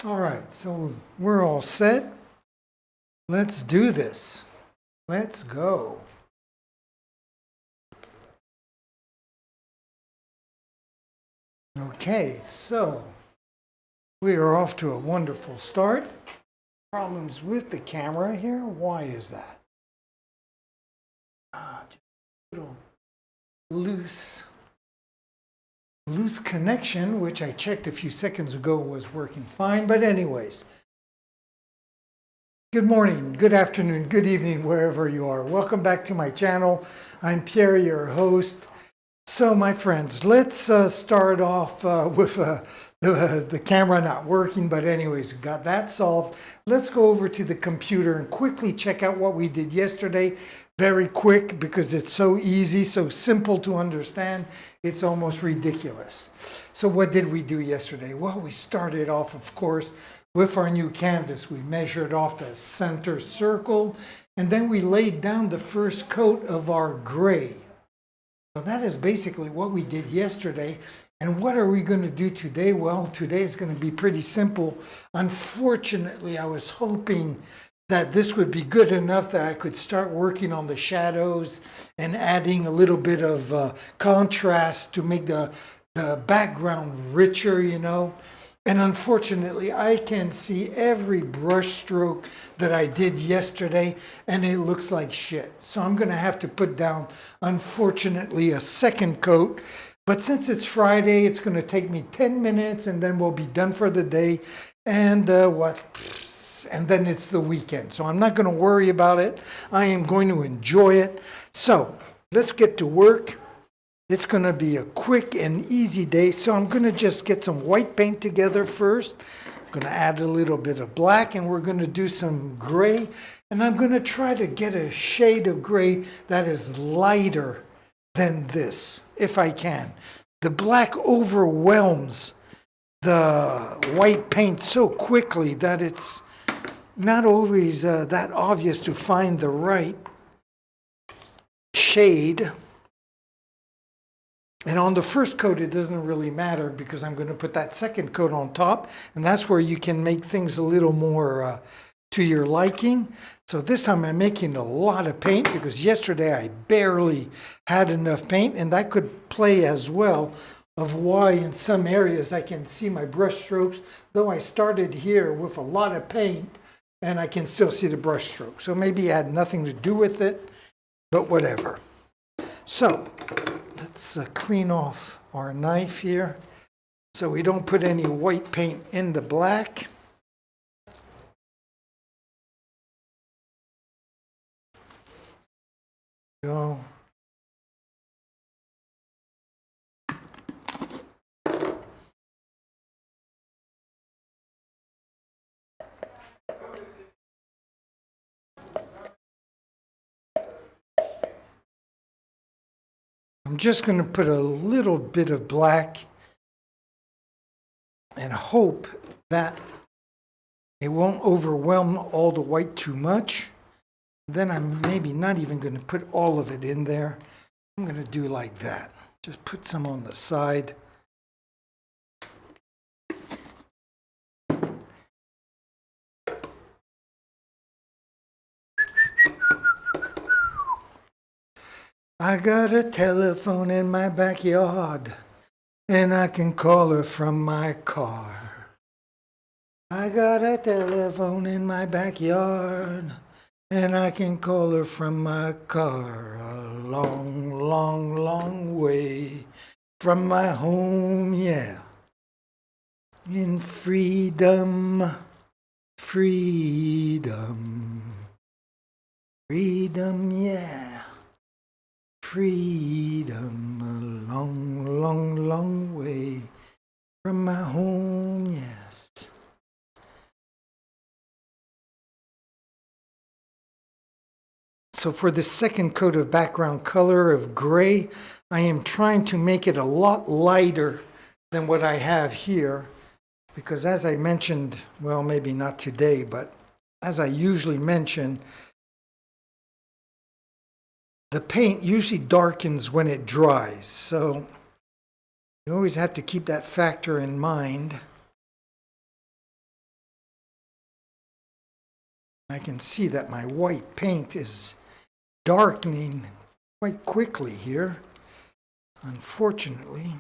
All right, so we're all set. Let's do this. Let's go. Okay, so we are off to a wonderful start. Problems with the camera here. Why is that? Just a little loose connection, which I checked a few seconds ago was working fine. But anyways, good morning, good afternoon, good evening, wherever you are. Welcome back to my channel. I'm Pierre, your host. So my friends, let's start off with the camera not working, but anyways, we got that solved. Let's go over to the computer and quickly check out what we did yesterday. Very quick, because it's so easy, so simple to understand, it's almost ridiculous. So what did we do yesterday? Well, we started off, of course, with our new canvas. We measured off the center circle, and then we laid down the first coat of our gray. So that is basically what we did yesterday. And what are we going to do today? Well, today is going to be pretty simple. Unfortunately, I was hoping that this would be good enough that I could start working on the shadows and adding a little bit of contrast to make the background richer, you know. And unfortunately, I can see every brush stroke that I did yesterday, and it looks like shit. So I'm going to have to put down, unfortunately, a second coat. But since it's Friday, it's going to take me 10 minutes, and then we'll be done for the day. And And then it's the weekend. So I'm not going to worry about it. I am going to enjoy it. So let's get to work. It's going to be a quick and easy day. So I'm going to just get some white paint together first. I'm going to add a little bit of black, and we're going to do some gray. And I'm going to try to get a shade of gray that is lighter than this, if I can. The black overwhelms the white paint so quickly that it's not always that obvious to find the right shade. And on the first coat, it doesn't really matter because I'm going to put that second coat on top, and that's where you can make things a little more to your liking. So this time I'm making a lot of paint because yesterday I barely had enough paint, and that could play as well of why in some areas I can see my brush strokes, though I started here with a lot of paint and I can still see the brush stroke. So maybe it had nothing to do with it, but whatever. So let's clean off our knife here so we don't put any white paint in the black. Go. I'm just going to put a little bit of black and hope that it won't overwhelm all the white too much. Then I'm maybe not even going to put all of it in there. I'm going to do like that. Just put some on the side. I got a telephone in my backyard, and I can call her from my car. I got a telephone in my backyard, and I can call her from my car. A long, long, long way from my home, yeah. In freedom, freedom, freedom, yeah. Freedom, a long, long, long way from my home, yes. So for the second coat of background color of gray, I am trying to make it a lot lighter than what I have here, because as I mentioned, well, maybe not today, but as I usually mention, the paint usually darkens when it dries, so you always have to keep that factor in mind. I can see that my white paint is darkening quite quickly here, unfortunately.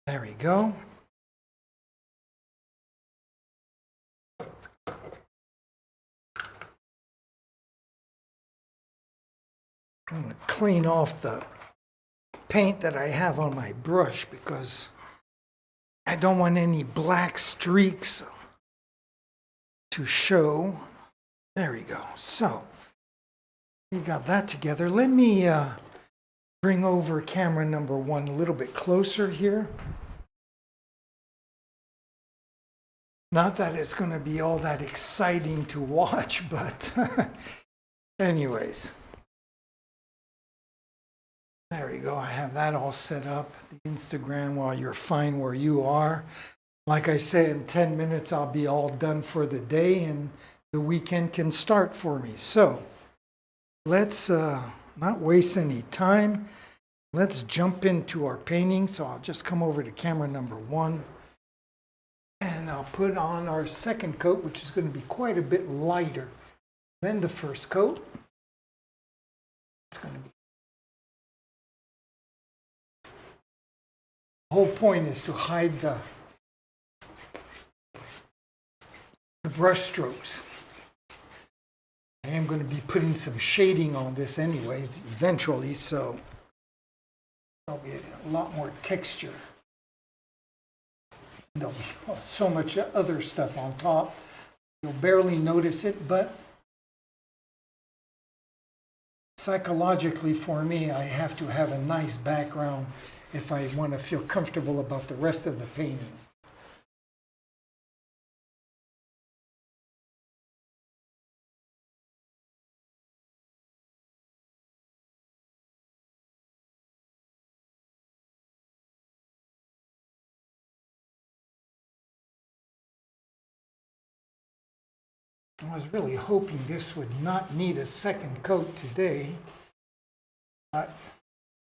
There we go. I'm going to clean off the paint that I have on my brush because I don't want any black streaks to show. There we go. So we got that together. Let me bring over camera number 1 a little bit closer here. Not that it's going to be all that exciting to watch, but anyways. There we go. I have that all set up. The Instagram while you're fine where you are. Like I say, in 10 minutes, I'll be all done for the day and the weekend can start for me. So let's not waste any time. Let's jump into our painting. So I'll just come over to camera number 1 and I'll put on our second coat, which is going to be quite a bit lighter than the first coat. It's going to be. The whole point is to hide the brush strokes. I am going to be putting some shading on this anyways, eventually, so there'll be a lot more texture. There'll be so much other stuff on top. You'll barely notice it, but psychologically for me, I have to have a nice background if I want to feel comfortable about the rest of the painting. I was really hoping this would not need a second coat today, but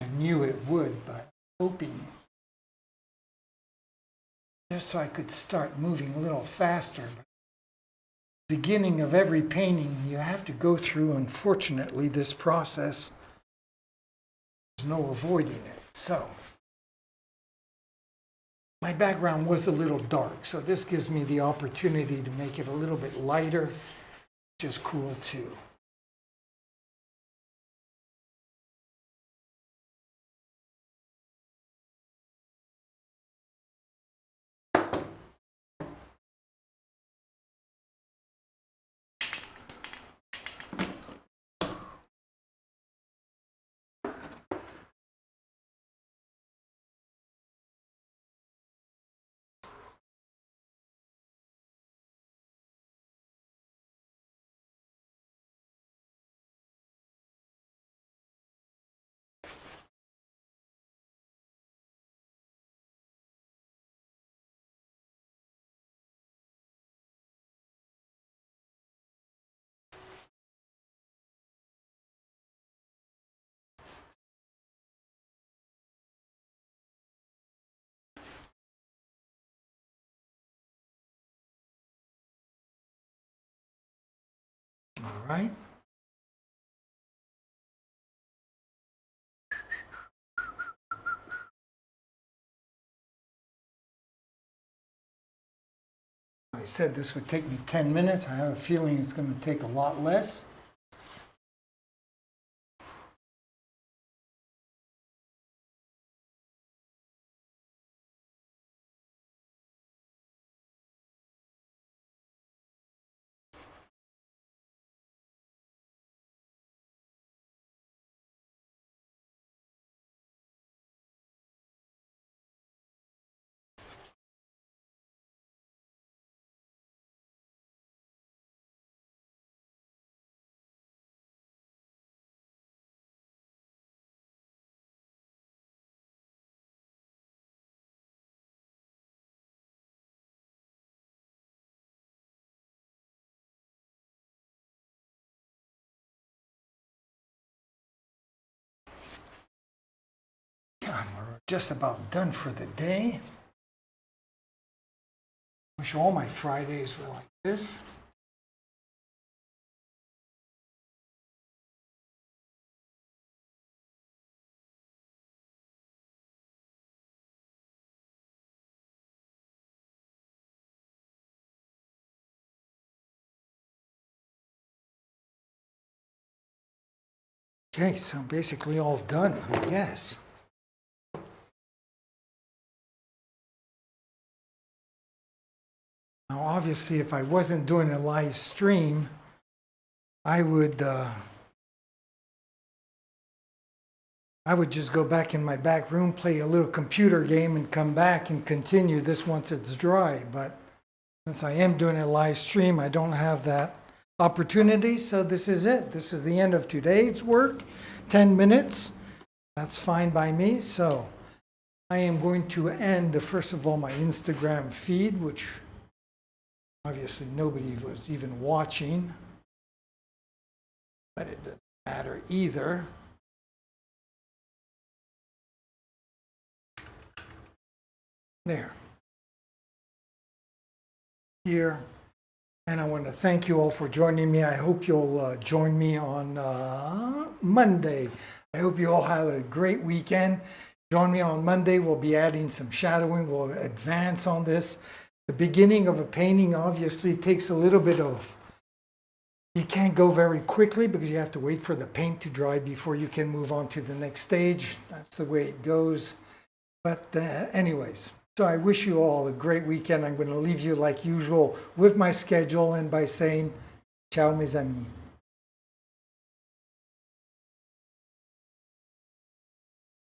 I knew it would, but hoping just so I could start moving a little faster. Beginning of every painting, you have to go through, unfortunately, this process. There's no avoiding it. So my background was a little dark, so this gives me the opportunity to make it a little bit lighter, which is cool too. All right. I said this would take me 10 minutes. I have a feeling it's going to take a lot less. just about done for the day. Wish all my Fridays were like this. Okay, so basically all done, I guess. Now, obviously, if I wasn't doing a live stream, I would just go back in my back room, play a little computer game, and come back and continue this once it's dry. But since I am doing a live stream, I don't have that opportunity. So this is it. This is the end of today's work. 10 minutes. That's fine by me. So I am going to end, first of all, my Instagram feed, which obviously nobody was even watching. But it doesn't matter either. There. Here. And I want to thank you all for joining me. I hope you'll join me on Monday. I hope you all have a great weekend. Join me on Monday. We'll be adding some shadowing. We'll advance on this. The beginning of a painting obviously takes a little bit of, you can't go very quickly because you have to wait for the paint to dry before you can move on to the next stage. That's the way it goes. But anyways. So I wish you all a great weekend. I'm going to leave you like usual with my schedule and by saying, ciao mes amis.